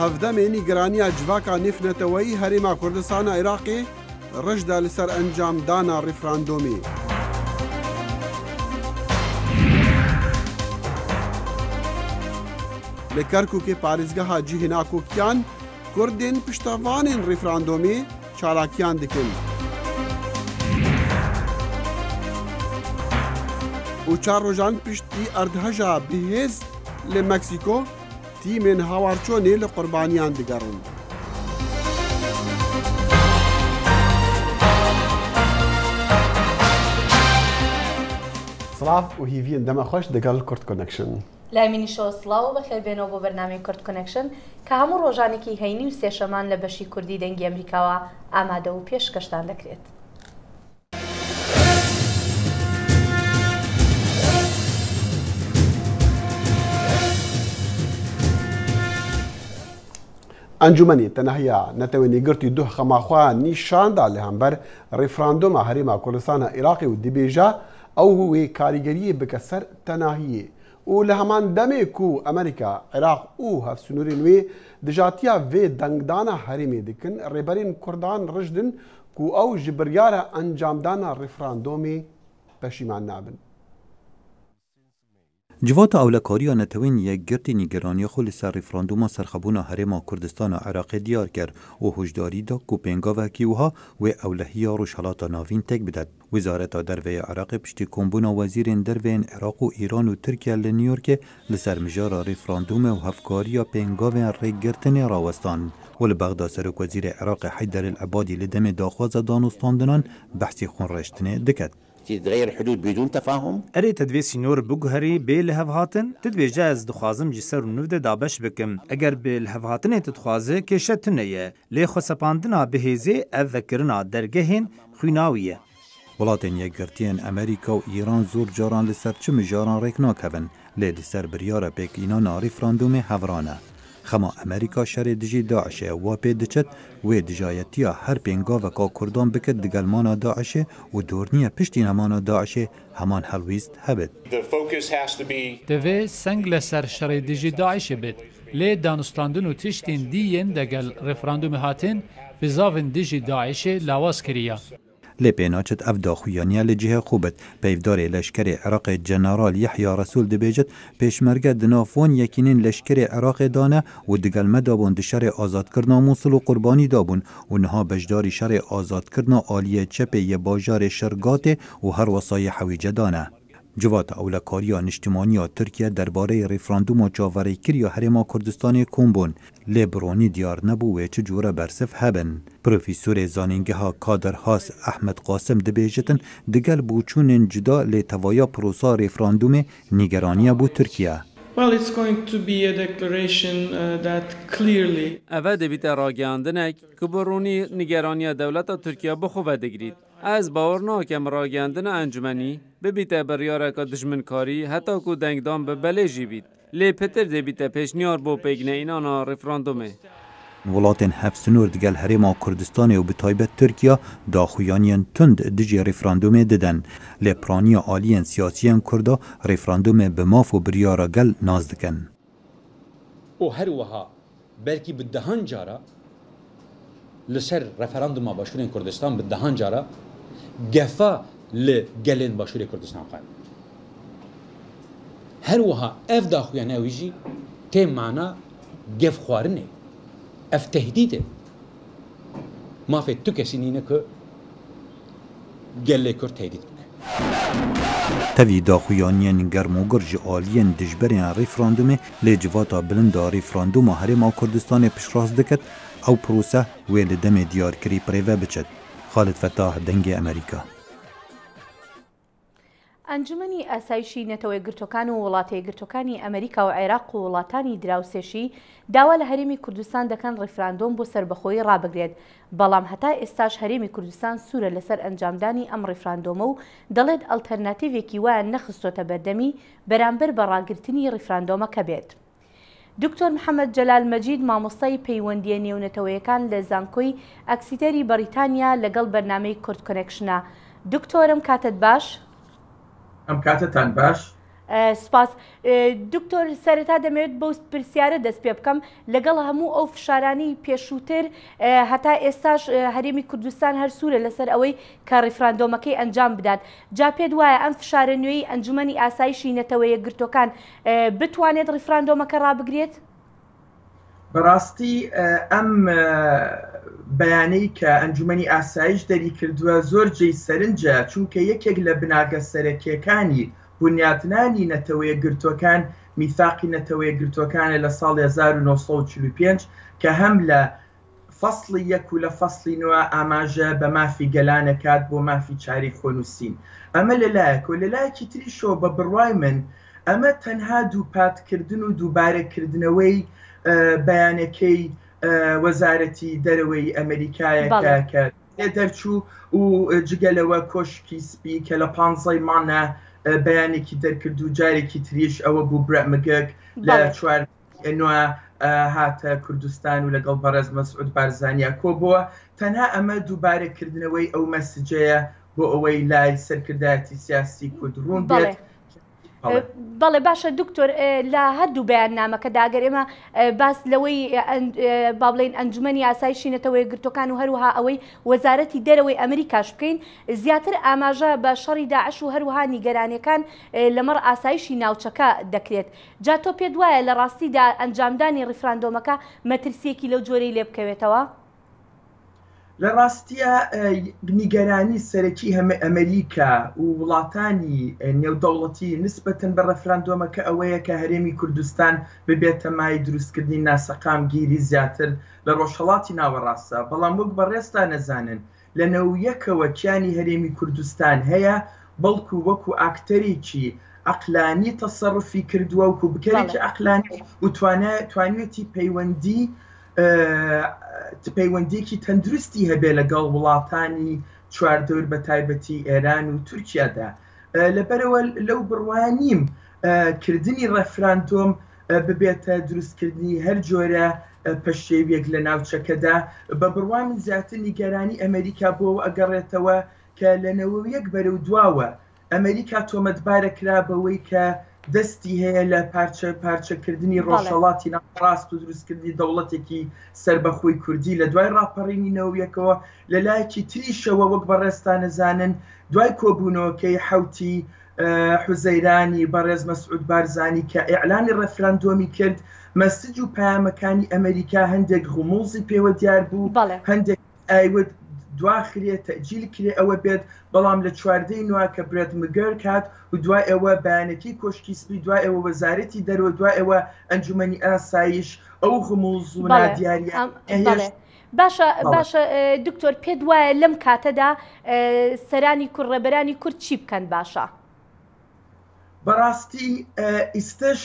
هەڤدەمێ نیگەرانیە جڤاکە نێفنەتەوەی هەرێما کوردستانە عێراقێ ڕژدا لەسەر ئەنجامدانا ڕیفراندۆمێ. لە کەرکووکێ پارێزگەها جیهێنا کۆکیان کوردên piştevanên rêferandûmê çalakiyan dikin. û çar rojan piştî erdheja bihêz li Meksîko tîmên hawarçonê li qurbaniyan digerin. Silav û hîviyên dema xweş digel Kurd Connection. لایمینی شۆ سڵاو و بەخێر بێنەوە بۆ بەرنامەی کورد کۆنەکشن کە هەموو ڕۆژانێکی هەینی و سێشەمان لە بەشی کوردی دەنگی ئەمریکاوە ئامادە و پێشکەشتان دەکرێت. ئەنجومەنی تەنەهەیە نەتەوێنی گرتی دوه خەماخوا نیشاندا لە هەمبەر ڕێفراندۆمە هەرێما کوردستانە عێراقی و دibêje ئەو wê karîgeriyê bike ser tenahiyê û li heman demê ku Amerîka, Iraq û hevsûnûrên wê dijatiya vê dengdana herêmê dikin, rêberên Kurdan rijdin ku ew ji biryara encamdana rêferandûmê peşîman nabin. Civata awlekariya netewên yekgirtê nîgeraniya xwe li ser rêferandûma serxebûna herêma Kurdistana Iraqê diyar kir û hûşdarî da ku pêngavekî wiha wê ewlehiya Rojhilata Navîn tek bidet. Wizareta Derveyê Iraqê piştî kombûna wezîrên derveyên Iraq û Îran û Tirkiye li New Yorkê li ser mijara rêferandûmê û hevkariya pêngavên rêgirtinê rawestan. û li Bexda Serokwezîrê Iraqê Heyder el Ebadî li demê daxwaza danûstandinan behsî xwenreştinê diket. تغير الحدود بدون تفاهم؟ اري تدوي سينور بوغهري بي لهفهاتن تدوي جاز دخوازم جسر نوده دابش بكم اگر بي لهفهاتن تدخوازه كشتنيه لي خسپاندنا بهيزي اذكرنا درگهين خويناويه. وڵاتên yekgirtiyên Amerîka û Îran zor caran li ser çi mijaran rêk nakevin lê li ser biryara pêkînana rêferandûmê hevran e. Xema Amerîka şerê dijî Daişê wa pê diçet wê dijayetiya her pêngaveka Kurdan bike digelmana Daişê û dorniya piştî nemana Daişê heman helwîst hebit. Divê seng li ser şerê dijî Daişê bit. Lê danûstandin û tiştên dîyên degel rêferandûmê hatin bi zavên dijî Daişê lawaz kiriye. Lê pênaçet ev daxuyaniya li cihê xwe bit. Peyvdarê leşkerê Iraqê General Yahya Resul dibêjit pêşmerge di nav wan yekînên leşkerê Iraqê dane û digel me dabûn di şerê azadkirina Mosul û qurbanî dabûn û niha beşdarî şerê azadkirina aliyê çepê yê bajarê Şirgatê û her wesayê hewîce dane. Civata awlekariya niştimaniya Tirkiye derbareyê rêferandûma çaverêkiriya herêma Kurdistanê kombûn lê bironî diyar nebû wê çi cûre bersif hebin. Profîsorê zanîngeha Kader Has Ehmed Qasim dibêjitin digel bûçûnên cuda lê tevaya prosa rêferandûmê nîgeraniya bû Tirkiye. Well, it's going to be a declaration that clearly Ev debîte ragihandinek ku bi ronî nîgeraniya dewleta Tirkiye bi xwe vedigirît. Ez bawer nakim ragihandina encûmenî bibîte biryareka dijminkarî heta ku dengdan bi belê jî bît. Lê pitir debîte pêşniyar bo pêkîneyînana rêferandûmê. Welatên hevsûnûr digel herêma Kurdistanê û bi taybet Tirkiye daxuyaniyên tund dijî rêferandûmê didin. Lê piraniya aliyên siyasiyên Kurda rêferandûmê bi maf û biryara gel naz dikin. û her wiha belkî bi dehan cara li ser referanduma Başûrên Kurdistan bi dehan cara gefa li gelên Başûrê Kurdistan xwe. Her wiha ev daxuyaniya wî jî tê mana gevxwarinê. Ev tehdît e. Mafê tu kesî nîne ku gelê Kurd tehdît bike. Tevî daxuyaniyên germûgir ji aliyên dijberên rêferandûmê lê civata bilind a rêferandûma herêma Kurdistanê piştrast diket ew prose wê li demê diyarkirî pirêve biçet. Xalid Fettah dengê Amerîka. ئەنجومەنی ئاسایشی نەتەوەی گرتوەکان و وڵاتە یەکگرتوەکانی ئەمریکا و عێراق و وڵاتانی دراوسێشی داوا لە هەرێمی کوردستان دەکەن ڕێفراندۆم بۆ سربەخۆیی ڕابگرێت بەڵام هەتا ئێستاش هەرێمی کوردستان سوورە لەسەر ئەنجامدانی ئەم ڕێفراندۆمە و دەڵێت ئەڵتەرناتیڤێکی وایە نەخستۆتە بەردەمی بەرامبەر بە ڕاگررتنی ڕێفراندۆمەکە بێت. دکتۆر محەممەد جەلال مەجید مامۆستای پەیوەندیە نێونەتەوەیەکان لە زانکۆی ئەکسیتەری بەریتانیا لەگەڵ بەرنامەی کورد کۆنێکشنە. دکتۆرم کاتت باش؟ ئەم کاتتان باش؟ سپاس دکتۆر سەرەتا دەمەوێت بەو پرسیارە دەست پێ بکەم لەگەڵ هەموو ئەو فشارانی پێشووتر هەتا ئێستاش هەرێمی کوردستان هەر سوورە لەسەر ئەوەی کە ڕیفراندۆمەکەی ئەنجام بدات جا پێت وایە ئەم فشارە نوێی ئەنجومەنی ئاسایشی نەتەوە یەکگرتوەکان بتوانێت ڕیفراندۆمەکە ڕابگرێت؟ بەڕاستی ئەم بەیانەی کە ئەنجومەنی ئاسایش دەری کردووە زۆر جێی سەرنجە چونکە یەکێک لە بناگە سەرەکیەکانی بنیاتنانی نەتەوە یەکگرتوەکان میثاقی نەتەوە یەکگرتوەکانە لە ساڵی 1945 کە هەم لە فەسڵی یەک و لە فەسڵی نوە ئاماژە بە مافی گەلانەکات بۆ مافی چاری خۆنووسین ئەمە لەلایەک و لەلایەکی تریشەوە بە بڕوای من ئەمە تەنها دووپاتکردن و دووبارەکردنەوەی بەیانەکەی وەزارەتی دەرەوەی ئەمریکایەکە کە دەرچوو و جگەلەوە کۆشکی سپی کە لە 15 مانە بەیانێکی دەرکرد و جارێکی تریش ئەوە بوو برە مگەک لە 4 هاتە کوردستان و لەگەڵ بەڕێز مەسعود بارزانیا کۆ بووە تەنها ئەمە دووبارەکردنەوەی ئەو مەسجەیە بۆ ئەوەی لای سەرکردایەتی سیاسی کورد ڕوون بێت. بەڵێ باشە دکتۆر لە هەردوو بەیاننامەکەدا ئەگەر ئێمە باس لەوەی با بڵێن ئەنجومەنی ئاسایشی نەتەوە یەکگرتوەکان و هەروەها ئەوەی وەزارەتی دەرەوەی ئەمریکاش بکەین زیاتر ئاماژە بە شەڕی داعش و هەروەها نیگەرانیەکان لەمەڕ ئاسایشی ناوچەکە دەکرێت جا تۆ پێت وایە لە ڕاستیدا ئەنجامدانی ڕیفراندۆمەکە مەترسیەکی لەو جۆرەی لێ بکەوێتەوە؟ لە ڕاستیە نیگەرانی سەرەکی هەمە ئەمریکا و وڵاتانی نێودەوڵەتی نسبەتەن بە ڕەفراندۆمەکە ئەوەیە کە هەرێمی کوردستان ببێتە مای دروستکردنی ناسەقام گیری زیاتر لە ڕۆژهەڵاتی ناوەڕاستە بەڵام وەک بەڕێستا نەزانن لە نەویەکەوە کیانی هەرێمی کوردستان هەیە بەڵکو وەکو ئاکتەرێکی عەقلانی تەسەڕوفی کردووە وەکو بکەرێکی عەقلانی و توانێتی پەیوەندیەکی تەندروستی هەبێ لەگەڵ وڵاتانی چواردەور بە تایبەتی ئێران و تورکیادا لەبەرەوە لەو بڕوانیم کردنی ڕەفراندۆم ببێتە دروستکردنی هەر جۆرە پەشێویەک لە ناوچەکەدا بە بڕوان من زیاتر نیگەرانی ئەمریکا بۆەوە ئەگەڕێتەوە کە لە نەوەیەک بەرەو دواوە ئەمریکا تۆمەتبارە کرا بەوەی کە دەستی هەیە لە پارچەکردنی ڕۆژهەڵاتی ناڕاست و دروستکردنی دەوڵەتێکی سربەخۆی کوردی لە دوای ڕاپەڕینی نەوەیەکەوە لە لایەکی تریشەوە وەک بەڕێستا نەزانن دوای کۆبوونەوەکەی حوتی حوزەیرانی بەڕێز مەسعود بارزانی کە ئیعلانی ڕەفراندۆمی کرد مەسج و پەیامەکانی ئەمریکا هەندێک غموڵزی پێوە دیار بوو هەندێک ئایوت دواخرێت تەجیل کرێ ئەوە بێت بەڵام لە 14 نووا کە برێت مگەر کات و دوای ئەوە بەیانەکەی کۆشکی سپی دوای ئەوە وەزارەتی دەرەوە دوای ئەوە ئەنجومەنی ئاسایش ئەو غموڵز و نادیاریە باشە دکتۆر پێت وایە لەم کاتەدا سەرانی کورد ڕێبەرانی کورد چی بکەن باشە؟ بەڕاستی ئیستش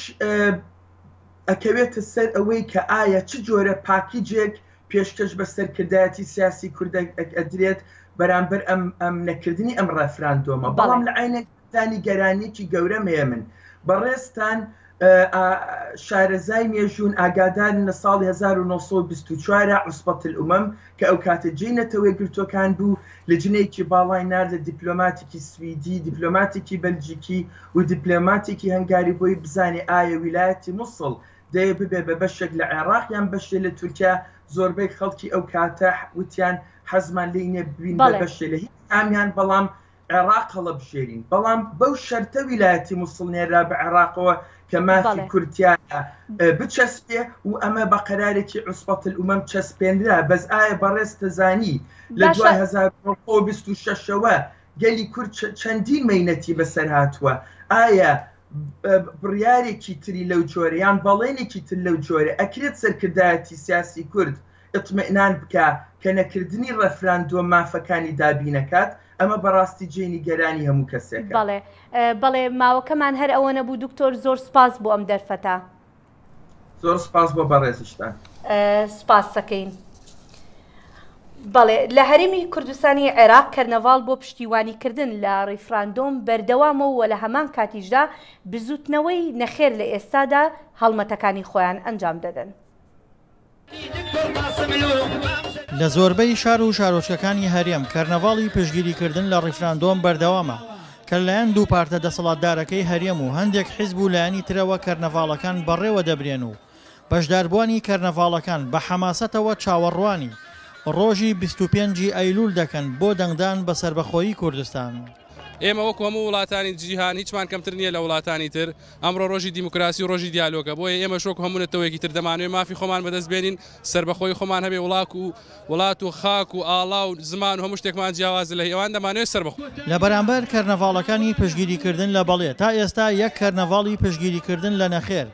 ئەکەوێتە سەر ئەوەی کە ئایا چ جۆرە پاکیجێک پێشکەش بە سەرکردایەتی سیاسی کوردە ئەدرێت بەرامبەر ئەم نەکردنی ئەم ڕەفراندۆمە بەڵام لە عینەکانی گەرانێکی گەورەم هەیە من بەڕێستان شارەزای مێژوون ئاگادارن لە ساڵی 1924 عوسبەت الئومەم کە ئەو کاتە جێنەتەوە یەکگرتوەکان بوو لە جنێکی باڵای نارد لە دیپلۆماتێکی سویدی دیپلۆماتێکی بەلجیکی و دیپلۆماتێکی هەنگاری بۆی بزانێ ئایا ویلایەتی مووسڵ دەیە ببێ بە بەشێک لە عێراق یان بەشێ لە تورکیا زۆربەی خەڵکی ئەو کاتە وتیان حەزمان لێنێ ببین بە بەشێ لە هیچ ئامیان بەڵام عێراق هەڵە بژێرین بەڵام بەو شەرتە ویلایەتی مووسڵ نێرا بە عێراقەوە کە مافی کورتیانە بچەسپێ و ئەمە بە قەرارێکی عوسبەت الئومەم چەسپێنرا بەس ئایا بەڕێز تەزانی لە 2026ەوە گەلی کورد چەندین مەینەتی بەسەر هاتووە ئایا بڕیارێکی تری لەو جۆرە یان بەڵێنێکی تر لەو جۆرە ئەکرێت سەرکردایەتی سیاسی کورد ئتمئنان بکە کە نەکردنی ڕەفراندۆم مافەکانی دابینەکات ئەمە بەڕاستی جێنی گەرانی هەموو کەسێکە. بەڵێ ماوەکەمان هەر ئەوە نەبوو دکتۆر زۆر سپاس بۆ ئەم دەرفەتە. زۆر سپاس بۆ بەڕێزیشتان. سپاس دەکەین. بەڵێ لە هەرێمی کوردستانی عێراق کەرنەڤاڵ بۆ پشتیوانیکردن لە ڕیفراندۆم بەردەوامەوە لە هەمان کاتیشدا بزوتنەوەی نەخێر لە ئێستادا هەڵمەتەکانی خۆیان ئەنجام دەدەن. لە زۆربەی شار و شارۆچکەکانی هەرێم کەرنەڤاڵی پشتگیریکردن لە ڕیفراندۆم بەردەوامە کە لەلایەن دوو پارتە دەسەڵاتدارەکەی هەرێم و هەندێک حیزب و لایەنی ترەوە کەرنەڤاڵەکان بەڕێوە دەبرێن و بەشداربووانی کەرنەڤاڵەکان بە حەماسەتەوە چاوەڕوانی ڕۆژی 25 ئەیلول دەکەن بۆ دەنگدان بە سربەخۆیی کوردستان. ئێمە وەکو هەموو وڵاتانی جیهان هیچمان کەمتر نییە لە وڵاتانی تر ئەمڕۆ ڕۆژی دیموکراسی و ڕۆژی دیالۆگە بۆیە ئێمە شۆک هەمونەتەوەیەکی تر دەمانوێت مافی خۆمان بەدەست بێنین سربەخۆی خۆمان هەبێ وڵات و خاک و ئاڵا و زمان و هەموو شتێکمان جیاواز لە هێوان دەمانوێت سربەخۆ لە بەرامبەر کەرنەڤاڵەکانی پشگیریکردن لە بەڵێ تا ئێستا یەک کەرنەڤاڵی پشگیریکردن لە نەخێر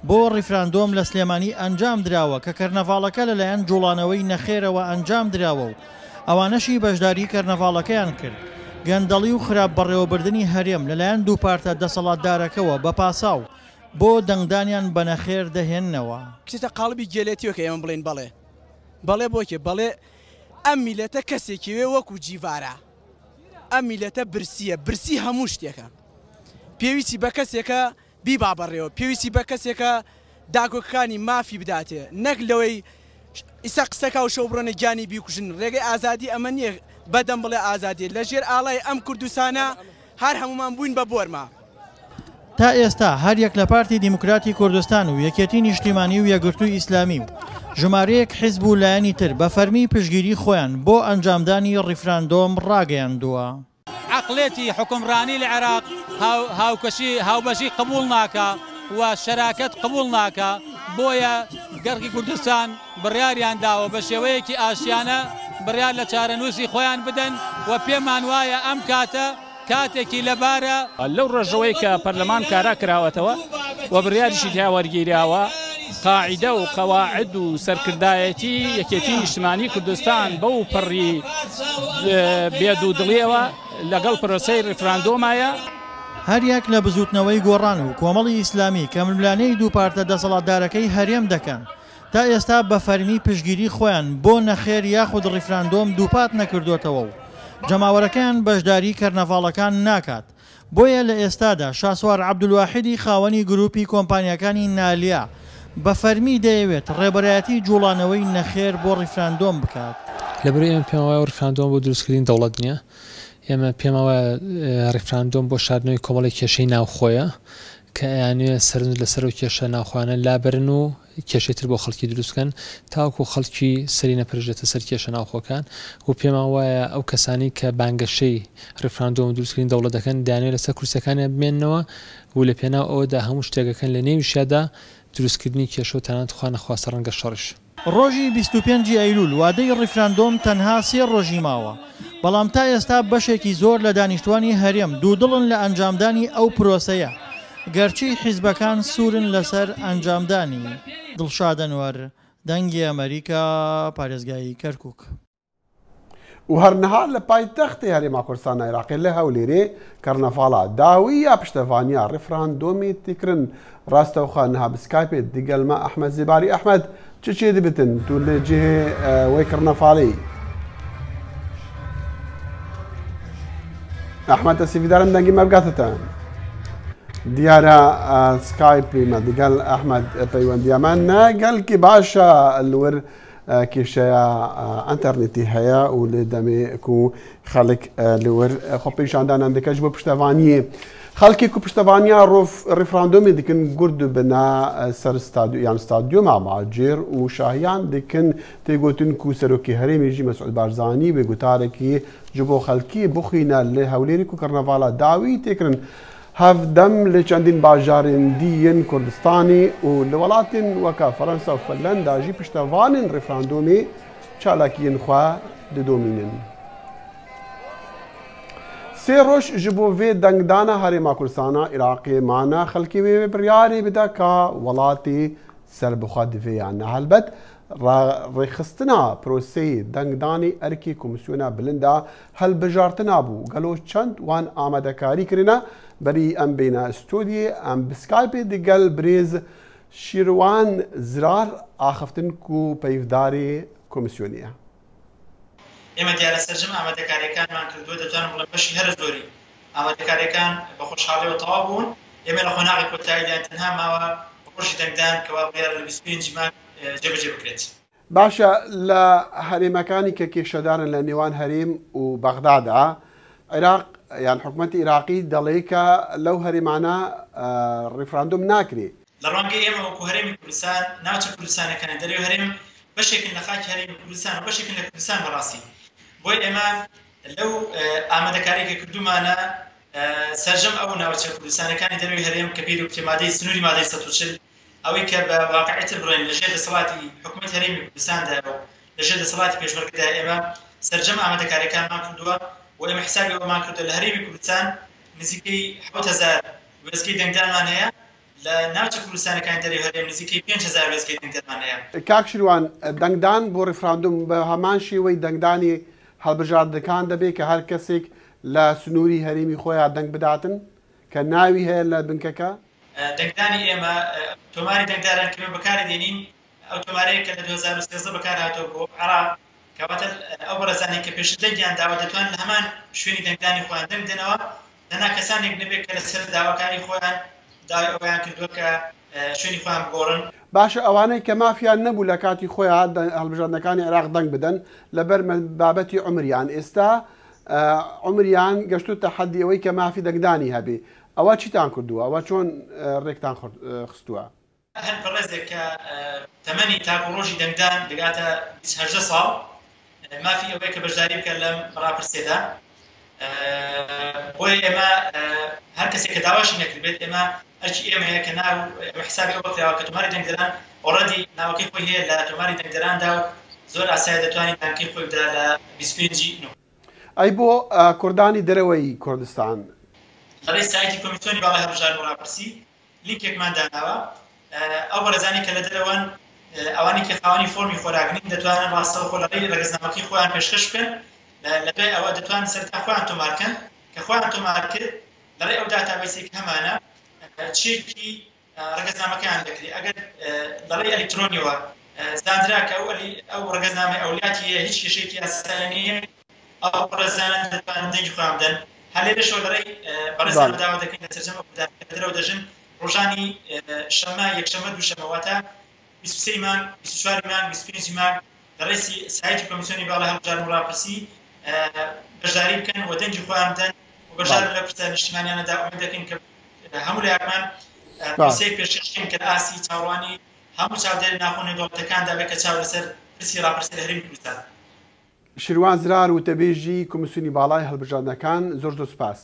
بۆ ڕیفراندۆم لە سلێمانی ئەنجام درراوە کە کەرنەڤاڵەکە لەلایەن جوڵانەوەی نەخێرەوە ئەنجام درراوە و ئەوانەشی بەشداری کەرنەڤاڵەکەیان کرد. گەندەڵی و خراپ بەڕێوەبردننی هەرێم لەلایەن دوو پارتە دەسەڵاتدارەکەەوە بە پاساو بۆ دەنگدانیان بە نەخێر دەهێننەوە. کچتە قاڵبی گێلێتیوە کە ئێمە بڵێن بەڵێ بۆکێ بەڵێ ئەم میلەتە کەسێکیوێ وەکو جیڤارە ئەم میلەتە برسی هەموو شتێکە پێویستی بە کەسێکە بیبا بەڕێوە پێویستی بە کەسێکە داگۆکەکانی مافی بداتێ نەک لەوەی ئیسا قسەکە و شەو بڕۆنە گیانی بیکوژن ڕێگەی ئازادی ئەمە نییە بەدەم بڵێ ئازادی لە ژێر ئاڵای ئەم کوردستانە هەر هەمومان بووین بە بۆرما. تا ئێستا هەر یەک لە پارتی دیموکراتی کوردستان و یەکێتی نیشتیمانی و یەکگرتووی ئیسلامی و ژمارەیەک حیزب و لایەنی تر بە فەرمی پشگیری خۆیان بۆ ئەنجامدانی ڕیفراندۆم ڕاگەیاندووە. عقلێتی حکومڕانی لە عێراق هاوبەشی قبول ناکە و شەراکەت قبول ناکە بۆیە گەڕکی کوردستان بڕیاریان داوە بە شێوەیەکی ئاشیانە بڕیار لە چارەنووسی خۆیان بدەن و پێمان وایە ئەم کاتێکی لەبارە لەو ڕۆژەوەی کە پەرلەمان کارا کراوەتەوە و بڕیاریشی تیاوەرگیراوە قاعدە و قەواعد و سەرکردایەتی یەکێتی نیشتیمانی کوردستان بەو پەڕی بێدوودڵیەوە لەگەڵ پرۆسەی ڕیفراندۆمایە. هەر یەک لە بزوتنەوەی گۆڕان و کۆمەڵی ئیسلامی کە ململانەی دوو پارتە دەسەڵاتدارەکەی هەرێم دەکەن تا ئێستا بە فەرمی پشگیری خۆیان بۆ نەخێر یاخود ڕیفراندۆم دووپات نەکردوتەوە و جەماوەرەکەیان بەشداری کەرنەڤاڵەکان ناکات. بۆیە لە ئێستادا شاسوار عەبدولواحیدی خاوەنی گروپی کۆمپانیەکانی نالیا بە فەرمی دەیەوێت ڕێبەرایەتی جوڵانەوەی نەخێر بۆ ڕیفراندۆم بکات. لەبەرەوەی ئێمە پێم وایە ڕیفراندۆم بۆ دروستکردنی دەوڵەت نییە. ئێمە پێم وایە ڕیفراندۆم بۆ شاردنەوەی کۆمەڵی کێشەی ناوخۆیە کە ئەیانوێ سەرنج لەسەر و کێشە ناوخواانە لابرن و کێشەیتر بۆ خەڵکی دروستکەن تاوکو خەڵکی سەری نەپەرژێتە سەر کێشە ناوخۆکان و پێمان وایە ئەو کەسانی کە بانگەشەی ڕیفراندۆم دروستکردنی دەوڵەت دەکەن دانوێت لەسەر کورسەکانیان بمێننەوە و لە پێناو ئەوەدا هەموو شتێکەکەن لە نێویشیادا دروستکردنی کێشە و تەنانەت خوا نەخواستە ڕەنگە شەڕش. ڕۆژی 25 ئەیلول وادەی ڕیفراندۆم تەنها 3 ڕۆژی ماوە بەڵام تا ئێستا بەشێکی زۆر لە دانیشتوانی هەرێم دوودڵن لە ئەنجامدانی ئەو پرۆسەیە گەرچی حیزبەکان سوورن لەسەر ئەنجامدانی. دڵشادەنوەر دەنگی ئەمریکا پارێزگایی کەرکووک. و هەرنەها لە پایتەختی هەرێما کوردستان عێراقی لە هەولێرێ کەرنەڤاڵا داوی یا پشتەڤانیا ڕیفراندۆمی تیکردن ڕاستەوخە نەها بسکایپێت دیگەلمە ئەحمەد زیباری. ئەحمەد چێ دەبێتن تو لە جێ وەی کەرنەڤاڵی ئەحمەد ئەسیفیدارم دەنگی مەبگاتتە دیارە سکایپیمە دیگەل ئەحمەد پەیوەندیامان نەگەلکی باشە لور کێشەیە ئەنتەرنێتی هەیە و لێ دەمێک و خەڵک لور خۆ پیشاندانان دەکەش بۆ پشتەوانیە خەڵکی و پشتەوانیا ڕیفراندۆمی دیکن گورد بنا سەر یان ستادیۆما ماجێر و شاهیان دیکن تێگوتن و سەرۆکی هەرێمیژی مەسعود بارزانی بێ گوتارێکی ji بۆ خەڵکی بخوینە لێ هەولێری و کەرنەڤاڵا داوی تێکردن هەفدەم لە چەندین باژارên دیên کوردستانی و لە وڵاتên وەکە فەرەنسا و فەنلەنداژی پشتەوانên ڕیفراندۆمê çalakiyên xwe didۆmînin. Sê roj ji bo vê dengdana Herêma Kurdistana Iraqê mane xelkê wê biryarê bide ka welatê serbixwe divê yan helbet rêxistina proseyê dengdanê erkê komisyona bilind a helbijartina bû gelo çend wan amadekarî kirine berî em bêne stûdiyê em bi Skypê digel birêz Şîrwan Zirar axiftin ku peyvdarê komisyonê ye. ئێمە دیارە سەرجەم ئامادەکاریەکانمان کردووە دەتوانم بڵێم بەشی هەر زۆری ئامادەکاریەکان بە خۆشحاڵیەوە تەواو بوون. ئێمە لە خۆناغی کۆتاییدان تەنها ماوە ڕۆژی دەنگدان کەوا بڕیار لە 25 مانگ جێبەجێ بکرێت. باشە لە هەرێمەکانی کە کێشەدارن لە نێوان هەرێم و بەغدادا عێراق یان حکوومەتی عێراقی دەڵێ کە لەو هەرێمانە ڕیفراندۆم ناکرێت لە ڕەنگەی ئێمە وەکو هەرێمی کوردستان ناوچە کوردستانەکەن دەرەوەی هەرێم بەشێکن لە خاکی هەرێمی کوردستان و بەشێکن لە کوردستان بەڕاستی بۆی ئێمە لەو ئامادەکاریکە کردومانە سەرجەم ئەو ناوچە کوردستانەکانی دەرەوەی هەرێم کە پێی وتی مادەی سنووری مادەی 140 ئەوەی کە بە واقعیتر بڕێن لەژێر دەسەڵاتی حکوومەت هەرێمی کوردستاندا لەژێر دەسەڵاتی پێشبەرگەدا ئێمە سەرجەم ئامادەکاریەکانمان کردووە و ئێمە حسابی ئەومان کردو لە هەرێمی کوردستان نزیکەی 7000 وێستگەی دەنگدانمان هەیە لە ناوچە کوردستانەکانی دەرەوەی هەرێم نزیکەی 5000 وێستگەی دەنگدانمان هەیە. کاک شیروان دەنگدان بۆ ڕیفراندۆم بە هەمان شێوەی دەنگدانی هەڵبژاردنەکان دەبێت کە هەر کەسێک لە سنووری هەرێمی خۆیان دەنگ بداتن کە ناوی هەیە لە بنکەکە دەنگدانی ئێمە تۆماری دەنگداران کە بەکاردێنین ئەو تۆمارەیە کە لە 2013 بەکارهاتەوە بۆ عێراق کەواتە ئەو بەڕێزانەی کە پێش دەنگیان داوا دەتوانن لە هەمان شوێنی دەنگدانی خۆیان دەنگ دێنەوە لەنا کەسانێک نەبێت کە لەسەر داواکاری خۆیان داوای ئەویان کردووە کە شوێنی خۆیان بگۆڕن. باشە ئەوانەی کە مافیان نەبوو لە کاتی خۆیان هەڵبژاردنەکانی عێراق دەنگ بدەن لەبەر بابەتی عمریان ئێستا عمریان گەشتوتە حەدی ئەوەی کە مافی دەنگدانی هەبێ ئەوە چیتان کردووە ئەوە چۆن ڕێکتان خستووە؟ هەر بەڕێزێک کە تەمەنی تاکو ڕۆژی دەنگدان دەگاتە 28 ساڵ مافی ئەوەیە کە بەشداری بکەن لەم ڕاپرسێدا بۆی ئێمە هەر کەسێک کە داواشی نەکردبێت ئێمە ئەرچی ئێمەیە کە ناو حسابی ئەو بکراوە کە تۆماری دەنگدەران ئۆڕەدی ناوەکەی خۆی هەیە لە تۆماری دەنگدەراندا و زۆر ئاسایە دەتوانێت دەنگەکەی خۆی بدا لە 25 نۆ. ئەی بۆ کوردانی دەرەوەی کوردستان لەڕێی سایتی کۆمیسیۆنی باڵای هەڵبژاردن و ڕاپرسی لینکێکمان داناوە ئەو بەڕێزانی کە لە دەرەوەن ئەوانی کە خاوەنی فۆرمی خۆراگرین دەتوانن ڕاستەوخۆ لەڕێی ڕێگەزنامەکەی خۆیان پێشکەش بکەن لە دوای ئەوە دەتوانن سەرتا خۆیان تۆمارکەن کە خۆیان تۆمار کرد لەڕێی ئەو داتابیسێک هەمانە چێکی ڕێگەزنامەکەیان دەکرێت ئەگەر لەڕێی ئەلکترۆنیەوە زانرا کە ئەو ڕێگەزنامە ئەولیاتی هیچ کێشەیەکی یاسایی نییە ئەو بەڕێزانە دەتوانن دەنگی خۆیان بدەن هەلێرەشەوە لەڕێی بەڕێزان داوا دەکەین لە سەرجەمە دەرەوە دەژن ڕۆژانی شەمە یەکشەمە دووشەمەواتە 23 مانگ 24 مانگ 25 مانگ لەڕێی سایتی کۆمیسیۆنی باڵای هەڵبژاردن و ڕاپرسی بەشداری بکەن و دەنگی خۆیان بدەن و بەشدار لە پرسە نیشتیمانیانەدا ئومید دەکەین کە هەموو لایەکمان پرسەیەک پێشکەشکەین کە ئاسی چاوەڕوانی هەموو چاودێری ناخۆنی دەوڵەتەکاندا بێت کە چاو لەسەر پرسی ڕاپرسی لە هەرێمی کوردستان. شیروان زرار وتەبێژی کۆمیسیۆنی باڵای هەڵبژاردنەکان زۆر سوپاس.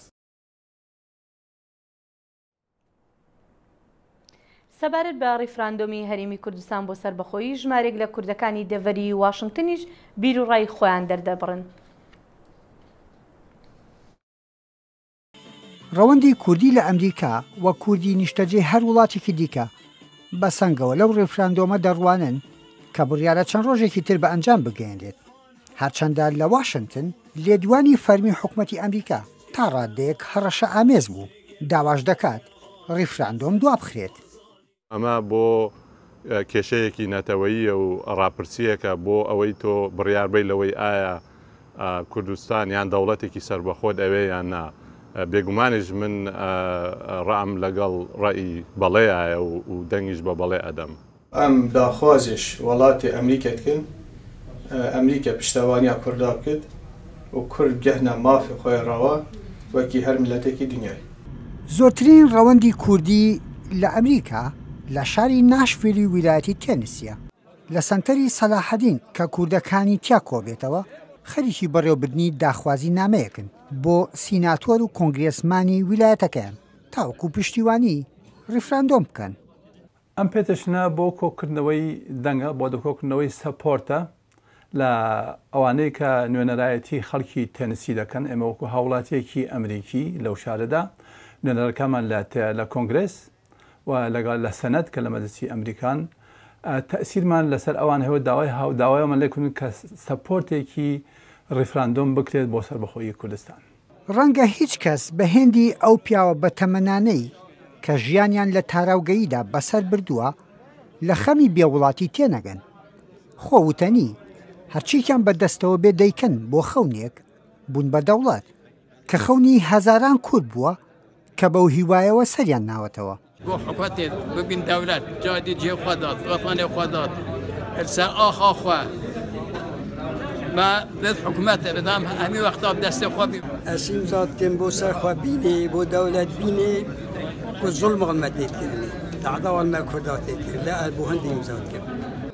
سەبارەت بە ڕیفراندۆمی هەرێمی کوردستان بۆ سەربەخۆیی ژمارێک لە کوردەکانی دەڤەری واشنگتنیش بیر و ڕای خۆیان دەردەبڕن. ڕەوەندی کوردی لە ئەمریکا وە کوردی نیشتەجێ هەر وڵاتێکی دیکە بە سەنگەوە لەو ڕێفراندۆمە دەڕوانن کە بڕیارە چەند ڕۆژێکی تر بە ئەنجام بگەێنرێت هەرچەندە لە واشنگتن لێدوانی فەرمی حکوومەتی ئەمریکا تا ڕادەیەک هەڕەشە ئامێز بوو داواش دەکات ڕیفراندۆم دوا بخرێت. ئەمە بۆ کێشەیەکی نەتەوەییە و ڕاپرسیەکە بۆ ئەوەی تۆ بڕیاربەی لەوەی ئایا کوردستان یان دەوڵەتێکی سربەخۆت ئەوێ یان نا بێگومانیش من ڕام لەگەڵ ڕێی بەڵێایە و دەنگیش بە بەڵێ ئەدەم. ئەم داخوازش وڵاتی ئەمریکەتکن ئەمریکا پشتەوانیا کووردا کرد و کورد گەهنە مافی خۆی ڕەوە وەکی هەر میلەتێکی دنیای. زۆرترین ڕەوەندی کوردی لە ئەمریکا لە شاری ناشڤیلی ویلایەتی تێنسیە لە سەنتەری سەلاحەدین کە کوردەکانی تیا کۆبێتەوە خەریکی بەڕێوەبردنی داخوازی نامەیەکن بۆ سیناتۆر و کۆنگرێسمانی ویلایەتەکەیان تاوەکو پشتیوانی ڕیفراندۆم بکەن. ئەم پێتشنە بۆ کۆکردنەوەی دەنگە بۆ دەکۆکردنەوەی سەپۆرتە لە ئەوانەی کە نوێنەرایەتی خەڵکی تێنسی دەکەن ئێمە وەکو هاوڵاتیەکی ئەمریکی لەو شارەدا نوێنەرەکەمان لە کۆنگرس و لەگەڵ لە سەنەت کە لە مەجلیسی ئەمریکان تەئسیرمان لەسەر ئەوان هەوە داوایەوەمان لێکردن کە سەپۆرتێکی ڕیفراندۆم بکرێت بۆ سەربەخۆیی کوردستان. ڕەنگە هیچ کەس بە هێندی ئەو پیاوە بە تەمەنانەی کە ژیانیان لە تاراوگەییدا بەسەر بردووە لە خەمی بێوڵاتی تێنەگەن. خۆوتەنی هەرچیکیان بەدەستەوە بێ دەیکەن بۆ خەونێک بوون بە دەوڵەت کە خەونی هەزاران کورد بووە کە بەو هیوایەوە سەریان ناوەتەوە. بۆ حکوومەتێت ببین دەولەت جادی جێ خۆدات وەفانێ خۆدات ئەرسا ئاخاخوا ما بس حكومات بدام همي وقتها بدست خوابي اسیم زاد کن بو سرخوا بینی بو دولت بینی کو ظلم غلمتی کردی تعدا والما کرداتی کرد لا بو هندیم زاد کن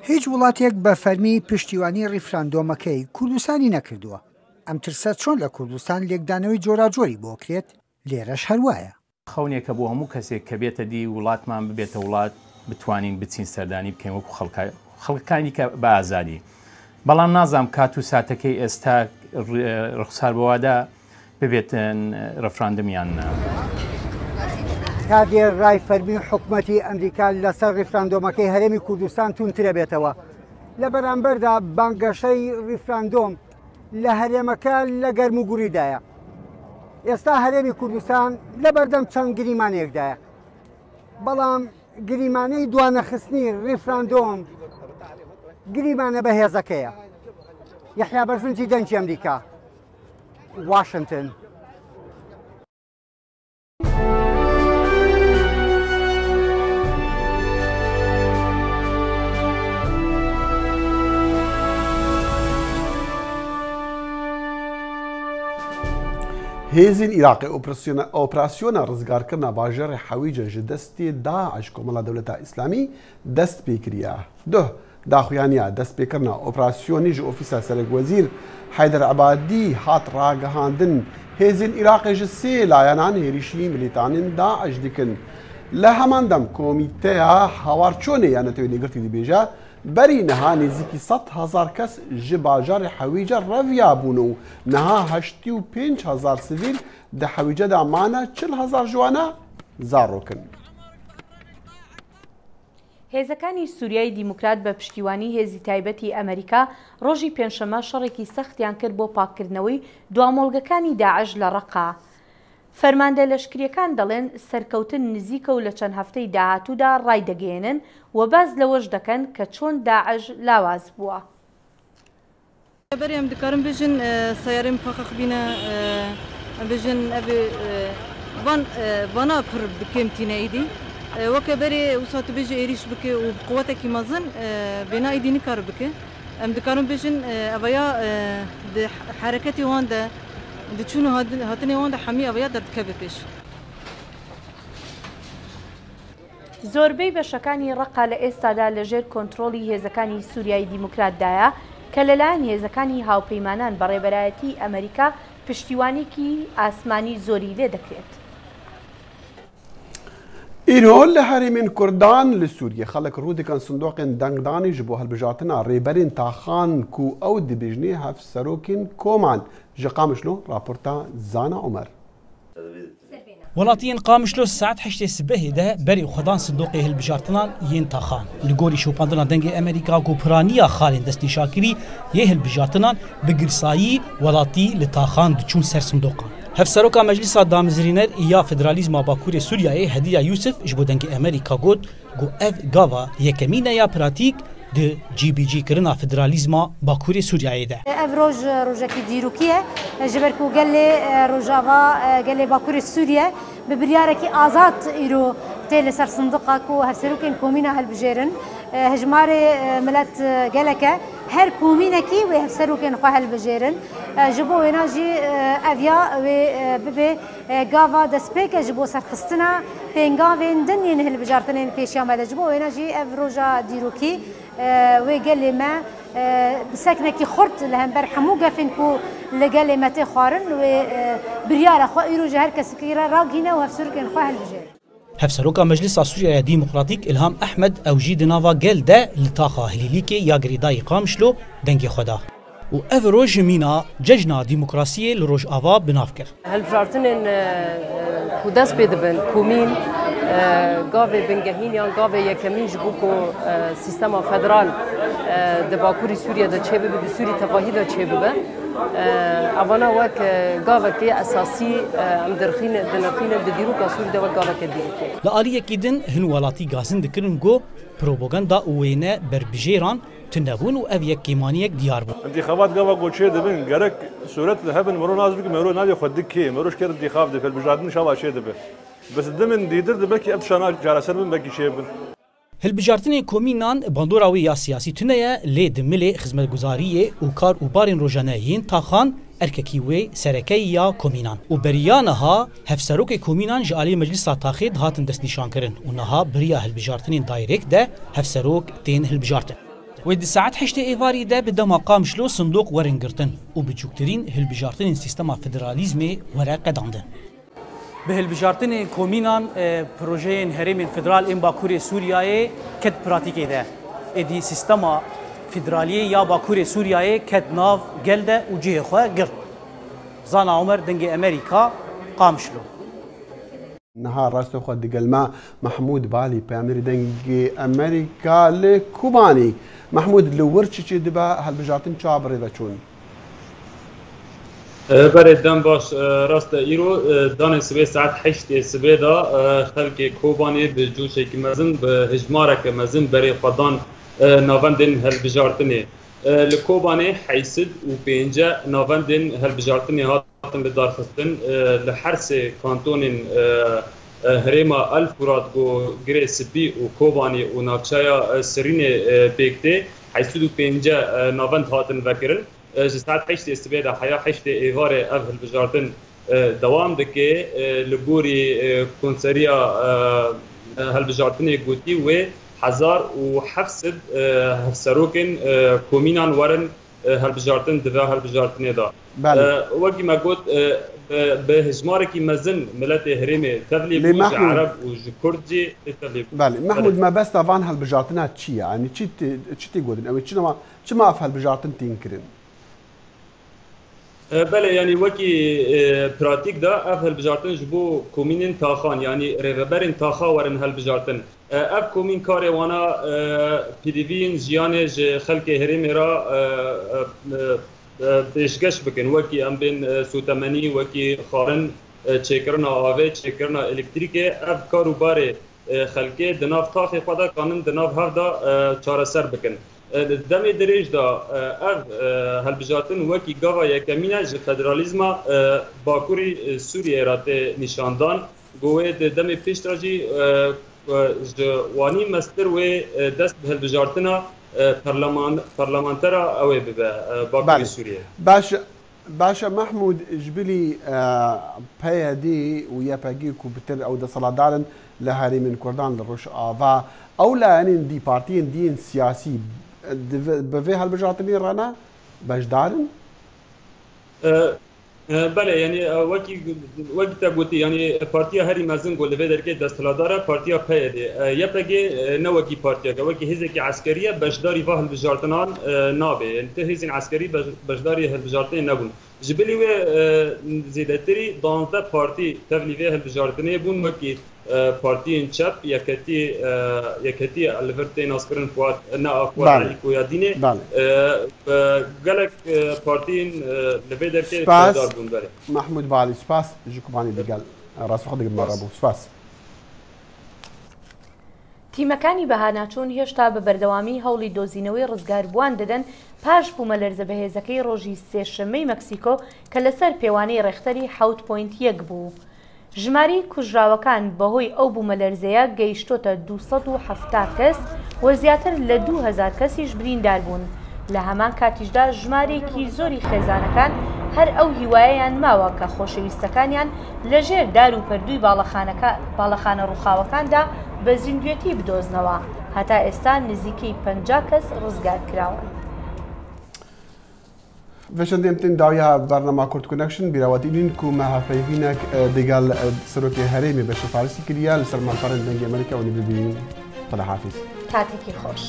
هیچ وڵاتێک بە فەرمی پشتیوانی ڕیفراندۆمەکەی کوردستانی نەکردووە. ئەم ترسە چۆن لە کوردستان لێکدانەوەی جۆراجۆری بۆ کرێت لێرەش هەروایە. خەونێکە بۆ هەموو کەسێک کە بێتە دی وڵاتمان ببێتە وڵات بتوانین بچین سەردانی بکەین وەکو خەڵکانی کە بە ئازادی. بەڵام نازام کات و ساتەکەی ئێستا ڕخسار بەوادا ببێتن ڕەفراندمیان. کاتێ ڕای فەرمی حکوومەتی ئەمریکا لەسەر ڕیفراندۆمەکەی هەرێمی کوردستان تونترە بێتەوە. لە بەرامبەردا بانگەشەی ڕیفراندۆم لە هەرێمەکە لە گەرم و گوریدایە. ئێستا هەرێمی کوردستان لە بەردەم چەند گریمانێکدایە. بەڵام گریمانەی دوانەخستنی ڕیفراندۆم گریمانە بەهێزەکەیە. یەحیا بەرزنجی دەنگی ئەمریکا، واشنگتن. هێزین عێراقی ئۆپراسیۆنە ڕزگارکردنا باژێڕی حەویجە ji destê Daeş Komela Dewleta Îslamî dest pê kiriye. Duh daxuyaniya destpêkirina operasyonî ji ofîsa Serokwezîr Heyder Ebadî hat ragihandin hêzên Iraqê ji sê layanan êrişî milîtanên Daeş dikin. Li heman dem komîteya hawarçûnê ya Netewê Nêgirtî dibêje berî niha nêzîkî 100,000 kes ji bajarê Hewîce reviya bûn û niha 85,000 sivîl di Hewîce de mane 40,000 ciwana zarrokin. هێزەکانی سووریای دیموکرات بە پشتیوانی هێزی تایبەتی ئەمریکا ڕۆژی پێنجشەمە شەڕێکی سەختیان کرد بۆ پاکردنەوەی دوامۆڵگەکانی داعش لە ڕەقا. فەرماندە لەشکریەکان دەڵێن سەرکەوتن نزیکە و لە چەند هەفتەی داهاتوودا ڕای دەگەێنن و باز لەوەش دەکەن کە چۆن داعش لاواز بووە. بەری ئەم دکارم بژن سیارەی مفەخەخ بینە بژن بana pir bikim tîneîdî weke berê wisa tu bêjî êrîş bike û quwetekî mezin bêna êdî nikar bike em dikarin bêjin evaya di hereketê wan de di çûn û hatinê wan de hemî evaya derdikeve pêş. زۆربەی بەشەکانی ڕەقا لە ئێستادا لەژێر کۆنتڕۆڵی هێزەکانی سووریای دیموکراتدایە کە لەلایەن هێزەکانی هاوپەیمانان بە ڕێبەرایەتی ئەمریکا پشتیوانێکی ئاسمانی زۆری لێ دەکرێت. ئیرۆ لە هەرێمên کوردان لە سووریە خەڵک ڕوو دەکەن سندۆقên دەنگدانی ji بۆ هەڵبژارتنا ڕێبەرên تاخان ku ew dibêjنê hev serokên koman ji Qamişlo raporta Zana Umer. وڵاتیان قامشلۆ سعات هەشتێ سبەهێدا بەری خۆدان سندۆقی هەلبژارتنان یên تاخان li gorî şopandina dengê Amerîka gopiraniya xalên destnîşakirî yê hilbijartinan bi girsayî welatî li taxan diçûn ser sindoqan. Hevseroka Meclîsa Damezirîner ya Federalîzma Bakurê Sûriyayê Hediya Yusuf ji bo dengê Amerîka got got ev gava yekemîn ya pratîk di GBG-kirina Federalîzma Bakurê Sûriyayê de. Ev roj rojekî dîrokî ye ji ber ku gelê rojava gelê Bakurê Sûriye bi biryarekî azad îro tê li ser sindiqa ku hevserokên komîna helbijêrin hejmarê millet geleke her komînekî wê hevserokên xwe helbijêrin ji bo wêna jî ev ya wê bibe gava destpêke ji bo serxistina pêngavên din yên hilbijartinên pêşiya me de ji bo wêna jî ev roja dîrokî wê gelê me biseknekî xurt li hember hemû gefên ku li gelê me tê xwarin wê biryara xwe îro ji her kesekî re ragîne û hevserokên xwe helbijêrin. Hevseroka Meclîsa Sûriyaya Dîmokratîk İlham Ehmed ew jî di nava gel de li taxa Hilîlîkê ya girêdayî Qamişlo dengê xwe da. û ev roj ji mîna cejna dîmokrasiyê li Rojava binav kir. Hilbijartinên ku dest pê dibin komîn gavê bingehîniyan gavê yekemîn ji bo ku sîstema federal di Bakurî Sûriye de çêbibe di Sûrî tevahî de çêbibe evana wek gavekê esasî em dinirxînin di dîroka Sûrî de wek gaveke dîrokê. Li aliyekî din hin welatî gazin dikirin got propaganda û wêne berbijêran tundebûn û ev yekîmaniyek diyar bû. انتخابات gava goçê dibin gerek suret li hebin mero naz bike mero navê xwe dikê mero şker intixab dike bijardin şava çê dibe. Bes dimin dîdir dibe ki ev şana caraser bin belkî çê bin. هلبجارتنê komînan bandora wî ya siyasî tune ye lê di milê xizmetguzariyê û kar û barên rojaneyên taxan erkekî wê serekeyî ya komînan û beriya niha hevserokê komînan ji aliyê meclîsa taxê dihatin destnîşankirin û niha biriya hilbijartinên daîrek de hevserok tên hilbijartin. Wê di saet 8 êvarî de bi dema Qamişlo sindok werin girtin û biçûktirîn hilbijartinên sîstema federalîzmê were qedandin. Bi hilbijartinên komînan projeyên herêmên federal ên Bakurê Sûriyayê ket pratîkê de. Êdî sîstema federaliyê ya Bakurê Sûriyayê ket nav gel de û cihê xwe girt. Zana Umer dengê Amerîka Qamişlo. نها راستو خود دقلما محمود بالي بامير دنجي أمريكا لكوباني محمود لورتشي چي دبا هالبجارتين چابري بچون برای دم باش راست ایرو دان سبه ساعت 8 سبه دا خلق کوبانی به جوشه که مزن به هجماره که مزن برای خودان ناوندن هالبجارتنی لکوبانی حیثد و پینجا ناوندن هالبجارتنی هاتن لدار خستن لحرس کانتون هرما الفرات گو گری سپی و کوبانی و ناکشایا سرین بیکته حیثد و پینجا ناوند هاتن وکرن ساعت 8 استباده حیا 8 ایوار اف هالبجارتن دوام دکه لبوری کنسریا هالبجارتنی گوتی و 1700 هفسروکن کومینان ورن هالبجارتن دوا هالبجارتن دا وقتی ما گفت به هجماره کی مزن ملت هرمه تبلی بوج عرب و کردی تبلی بله محمود ما بس طبعا هالبجارتنات چی يعني چی تقولن او چی ما اف هالبجارتن تنكرن بله یعنی وکی پراتیک دا اف هالبجارتن جبو کومینن تاخان یعنی ریوبرن تاخا ورن هالبجارتن اف کومین کار وانا پیدیوین جیان خلق هرم را پیشکش بکن وکی ام بین سوتمنی وکی خارن چکرنا آوه چکرنا الکتریک اف کارو باره خلقه دناف تاخی خدا کانن دناف هفدا چاره سر بکن دم دریج دا اف هلبجاتن وکی گاوا یکمینه ج فدرالیزما باکوری سوریه رات نشاندان گوه دم پیشتراجی وانی مستر و دست به هلبجارتنا پارلمانترا اوه به باکوری سوریه باشا محمود جبلي بيدي ويا باجي كوبتر او دا صلادارن لهاري من كردان لروش آفا او لا يعني دي بارتين دين سياسي بفي هالبجارتني رانا باش دارن بله یعنی وقتی تقولي يعني بارتيا هاري مازن قول في ذلك دستلادارة بارتيا بيدي يبقى نوكي بارتيا كوكي هزكي عسكرية بجداري فاهم بجارتنان نابه يعني هزين عسكري بجداري هالبجارتين نبون جبلي و زيدتري دانتا بارتي تفلي فيها هالبجارتني بون وكي بارتين شاب يكتي الفرتين اسكرن فوات نا فوات كويادينه قالك بارتين لفيدر كي دار بون بالي محمود بالي سپاس جوكباني دقال راس خد مره بو سپاس تیمەکانی بەهاناچوون هێشتا بە بەردەوامی هەوڵی دۆزینەوەی ڕزگاربووان دەدەن پاش بوومەلەرزە بەهێزەکەی ڕۆژی سێشەممەی مەکسیکۆ کە لەسەر پێوانەی ڕێختەری 7.1 بوو. ژماری کوژراوەکان بەهۆی ئەو بوومەلەرزەیە گەیشتۆتە 270 کەس و زیاتر لە 2000 کەسیش بریندار بوون. لە هەمان کاتیشدا ژمارێکی زۆری خێزانەکان هەر ئەو هیوایەیان ماوە کە خۆشەویستەکانیان لەژێر دار و پەردووی باڵەخانە ڕووخاوەکاندا بە زیندوێتی بدۆزنەوە. هەتا ئێستا نزیکەی 50 کەس ڕزگار کراون. فشندیم داویا برنامه کورد کنکشن بیراواتی بین که مهافیینک دیگر سروکی هرمی به شفارسی کلیه لسر مالپارن دنگ امریکا و نبی ببینیم. خدا حافظ. کاتێکی خۆش.